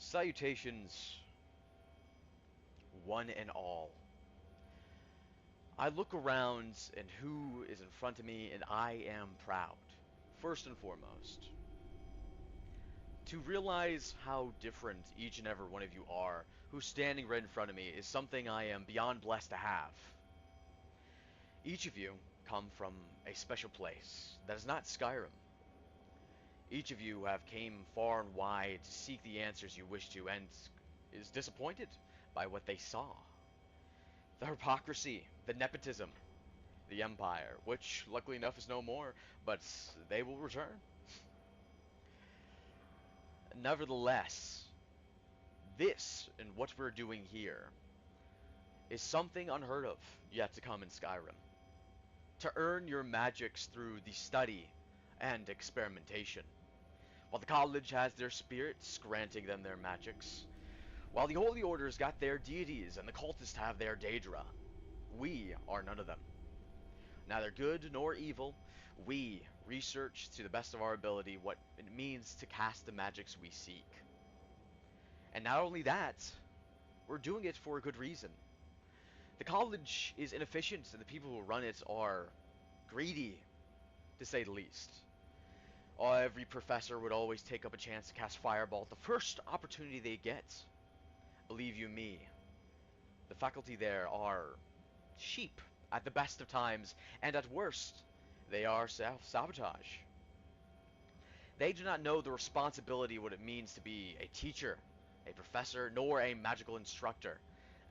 Salutations, one and all. I look around and who is in front of me, and I am proud, first and foremost. To realize how different each and every one of you are, who's standing right in front of me, is something I am beyond blessed to have. Each of you come from a special place that is not Skyrim. Each of you have came far and wide to seek the answers you wish to, and is disappointed by what they saw. The hypocrisy, the nepotism, the empire, which luckily enough is no more, but they will return. Nevertheless, this and what we're doing here is something unheard of yet to come in Skyrim. To earn your magics through the study and experimentation. While the college has their spirits granting them their magics, while the Holy Orders got their deities and the cultists have their Daedra, we are none of them. Neither good nor evil, we research to the best of our ability what it means to cast the magics we seek. And not only that, we're doing it for a good reason. The college is inefficient and the people who run it are greedy, to say the least. Every professor would always take up a chance to cast Fireball at the first opportunity they get. Believe you me, the faculty there are sheep at the best of times, and at worst, they are self-sabotage. They do not know the responsibility what it means to be a teacher, a professor, nor a magical instructor,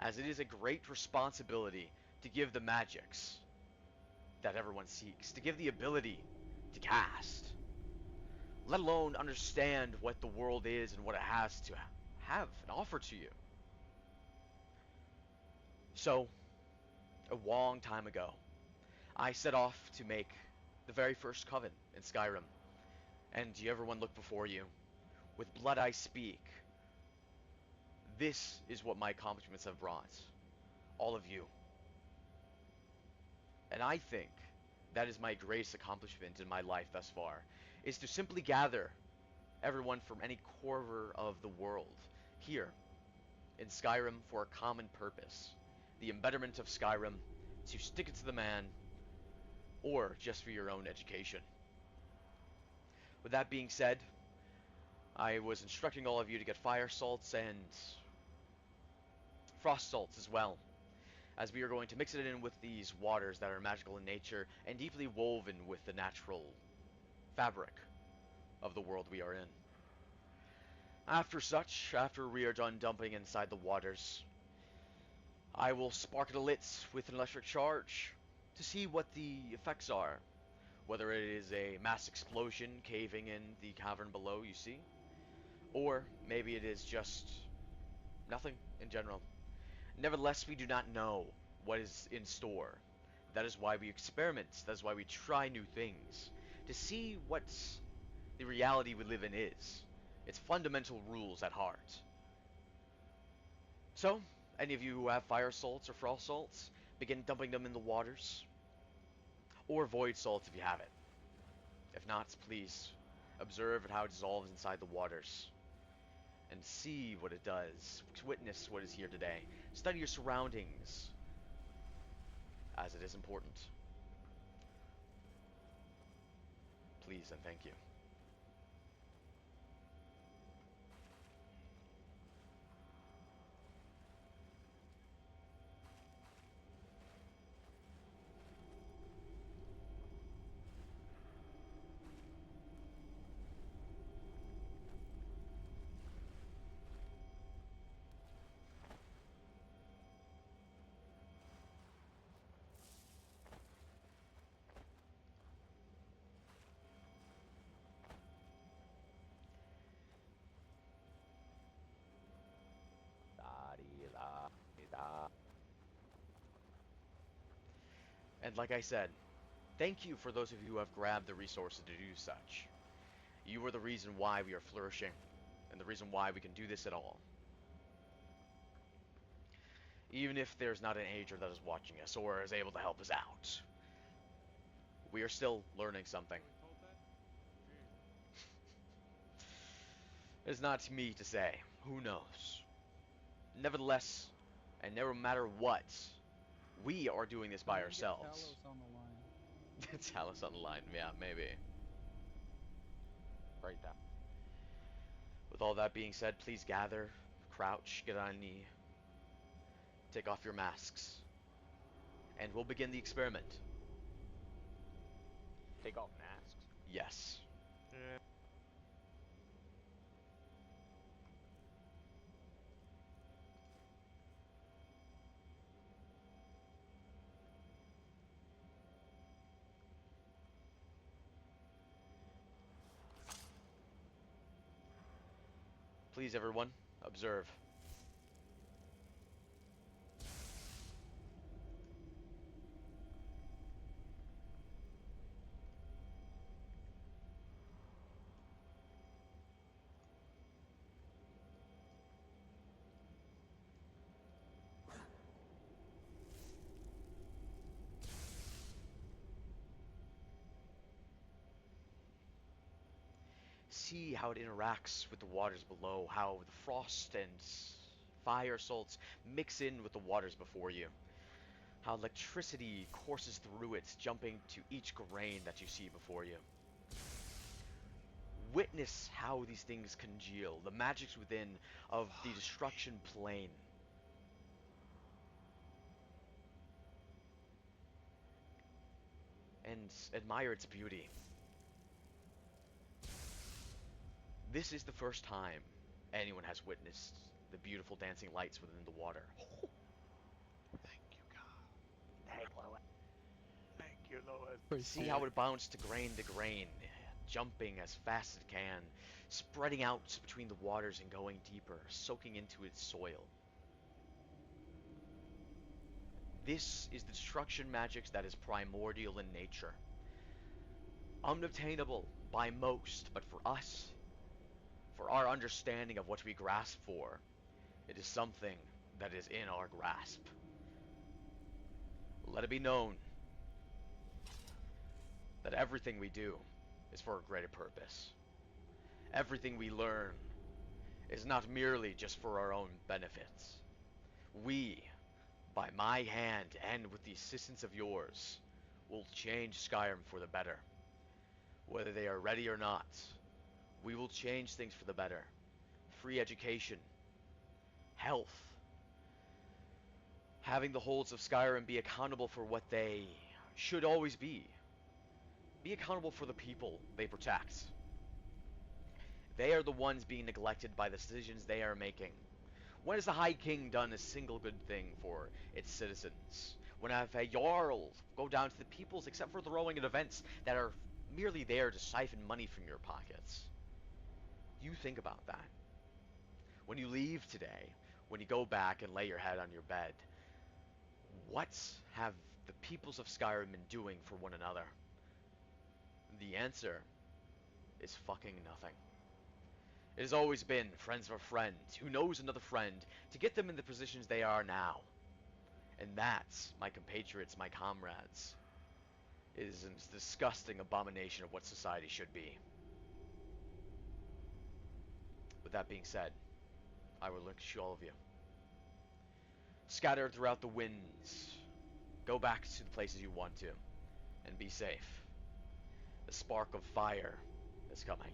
as it is a great responsibility to give the magics that everyone seeks, to give the ability to cast, let alone understand what the world is and what it has to have and offer to you. So, a long time ago, I set off to make the very first coven in Skyrim. And you everyone look before you. With blood I speak. This is what my accomplishments have brought. All of you. And I think that is my greatest accomplishment in my life thus far, is to simply gather everyone from any corner of the world here in Skyrim for a common purpose. The embetterment of Skyrim, to stick it to the man, or just for your own education. With that being said, I was instructing all of you to get fire salts and frost salts as well, as we are going to mix it in with these waters that are magical in nature and deeply woven with the natural fabric of the world we are in. After we are done dumping inside the waters, I will spark it a lit with an electric charge to see what the effects are. Whether it is a mass explosion caving in the cavern below, you see, or maybe it is just nothing in general. Nevertheless, we do not know what is in store. That is why we experiment. That is why we try new things, to see what the reality we live in is. Its fundamental rules at heart. So, any of you who have fire salts or frost salts, begin dumping them in the waters. Or void salts if you have it. If not, please observe how it dissolves inside the waters. And see what it does. Witness what is here today. Study your surroundings, as it is important. Please and thank you. And like I said, thank you for those of you who have grabbed the resources to do such. You are the reason why we are flourishing, and the reason why we can do this at all. Even if there's not an ager that is watching us or is able to help us out, we are still learning something. It's not me to say. Who knows? Nevertheless, and no matter what, we are doing this by ourselves. Talos on the line. Talos on the line, yeah, maybe. Right down. With all that being said, please gather, crouch, get on a knee, take off your masks, and we'll begin the experiment. Take off masks. Yes. Yeah. Please, everyone, observe. See how it interacts with the waters below, how the frost and fire salts mix in with the waters before you, how electricity courses through it, jumping to each grain that you see before you. Witness how these things congeal, the magics within of the destruction plane. And admire its beauty. This is the first time anyone has witnessed the beautiful dancing lights within the water. Thank you, God. Thank Lois. Thank you, Lois. See how it bounced to grain, jumping as fast as it can, spreading out between the waters and going deeper, soaking into its soil. This is the destruction magics that is primordial in nature. Unobtainable by most, but for us, for our understanding of what we grasp for, it is something that is in our grasp. Let it be known that everything we do is for a greater purpose. Everything we learn is not merely just for our own benefits. We, by my hand and with the assistance of yours, will change Skyrim for the better. Whether they are ready or not, we will change things for the better. Free education, health, having the holds of Skyrim be accountable for what they should always be. Be accountable for the people they protect. They are the ones being neglected by the decisions they are making. When has the High King done a single good thing for its citizens? When have a Jarl go down to the peoples except for throwing at events that are merely there to siphon money from your pockets? You think about that. When you leave today, when you go back and lay your head on your bed, what have the peoples of Skyrim been doing for one another? The answer is fucking nothing. It has always been friends of a friend who knows another friend to get them in the positions they are now. And that, my compatriots, my comrades, is a disgusting abomination of what society should be. With that being said, I will link to all of you. Scattered throughout the winds, go back to the places you want to, and be safe. The spark of fire is coming.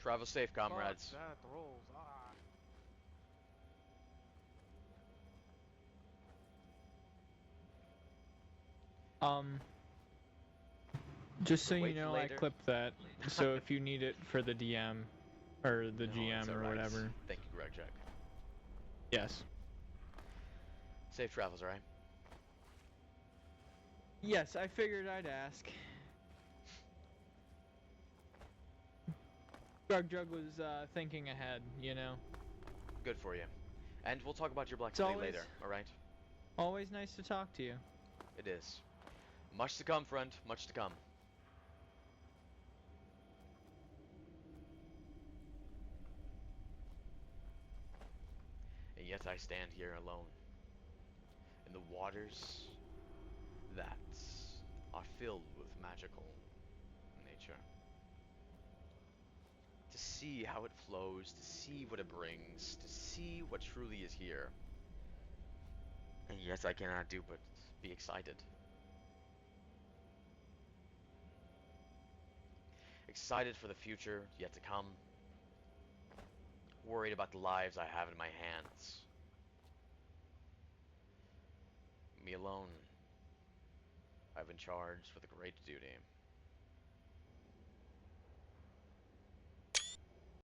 Travel safe, comrades. Fuck, that rolls. Just so you Wait know, later. I clipped that. So if you need it for the DM, or the No, GM it's or alright. whatever. Thank you, Greg Jack. Yes. Safe travels, alright? Yes, I figured I'd ask. Jug was thinking ahead, you know. Good for you. And we'll talk about your Black It's Friday always- later, alright? Always nice to talk to you. It is. Much to come, friend. Much to come. And yet I stand here alone in the waters that magical nature. To see how it flows, to see what it brings, to see what truly is here. And yes, I cannot do but be excited. Excited for the future yet to come. Worried about the lives I have in my hands. Me alone. I've been charged with a great duty.